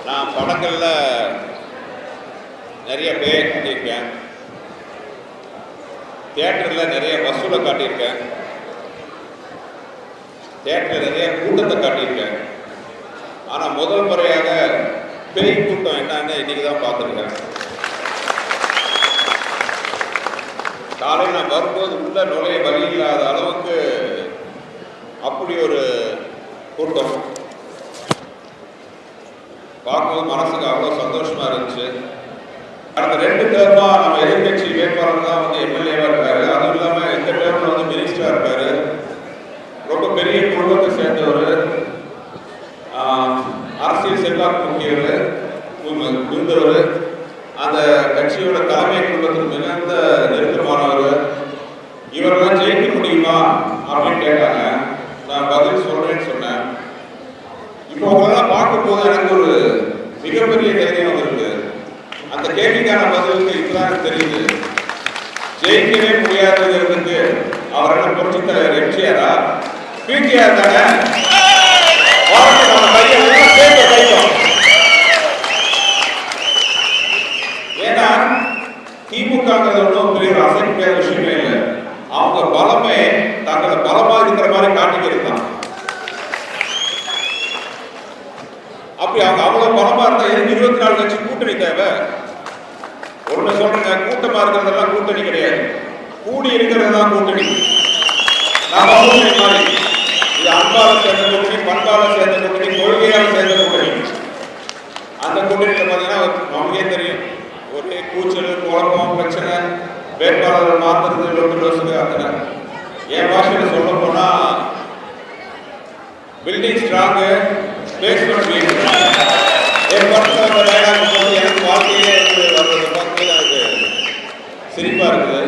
நான் படங்களில் நிறைய பேர் காட்டியிருக்கேன். தியேட்டரில் நிறைய வசூலை காட்டியிருக்கேன். தியேட்டரில் நிறைய கூட்டத்தை காட்டியிருக்கேன். ஆனால் முதல் முறையாக பேய் கூட்டம் என்னன்னு இன்னைக்கு தான் பார்த்துருக்கேன். காலையில் நான் வரும்போது உள்ள நுழைய வழி இல்லாத அளவுக்கு அப்படி ஒரு கூட்டம் பார்க்கும்போது மனசுக்கு அவ்வளோ சந்தோஷமா இருந்துச்சு. கடந்த 2 டேர்மா நம்ம எதிர்கட்சி வேட்பாளர் தான் வந்து எம்எல்ஏவா இருக்காரு. அதுவும் இல்லாமல் இந்த டேர்மில் வந்து மினிஸ்டரா இருக்காரு. ரொம்ப பெரிய குடும்பத்தை சேர்ந்தவர், அரசியல் செல்வாக்கு முக்கியவர், இருந்தவர், அந்த கட்சியோட தலைமை குடும்பத்துக்கு மிகுந்த நெருக்கமானவர். இவரெல்லாம் ஜெயிக்க முடியுமா அப்படின்னு கேட்டாங்க. நான் பதில் சொல்றேன்னு சொன்னேன். இப்போ உங்களெல்லாம் பார்க்கும்போது எனக்கு ஒரு மிகப்பெரிய தைரியம் இருக்கு. அந்த கேள்விக்கான பதிலுக்கு இப்பதான் தெரியுது. ஜெயிக்கவே முடியாதுங்கிறதுக்கு அவர் என்ன புரட்சி தலைவர் எம்ஜிஆரா, பிடிஆர் தானே? நம்ம கையும் ஏன்னா திமுகங்கிறது ஒன்றும் பெரிய அசைக்க விஷயமே இல்லை. அவங்க பலமே தங்களை பலமா இருக்கிற மாதிரி காட்டிக்கிறது தான். அப்படி அவங்க அவ்வளவு பலமா இருந்தா எதுக்கு 24 கட்சி கூட்டணி தேவை? ஒண்ணு சொல்றேங்க, கூட்டமா இருக்கிறதெல்லாம் கூட்டணி கிடையாது, கூடி இருக்கிறது தான் கூட்டணி. நாம கூட்டணி மாதிரி இது அன்பால சேர்ந்த கூட்டணி, பண்பால சேர்ந்த கூட்டணி, கொள்கையால் சேர்ந்த கூட்டணி. அந்த கூட்டணியில பாத்தீங்கன்னா நமக்கே தெரியும், ஒரே கூச்சல், குழப்பம், பிரச்சனை, வேட்பாளர்கள் மாத்துறது, லொட்டு அத்தனை. என் பாஷையில சொல்ல போனா பில்டிங் ஸ்ட்ராங், பேஸ்மெண்ட் வீக். என் படத்தில் எனக்கு வாழ்க்கையே வர்றதை பார்த்து எனக்கு சிரிப்பா இருக்குது.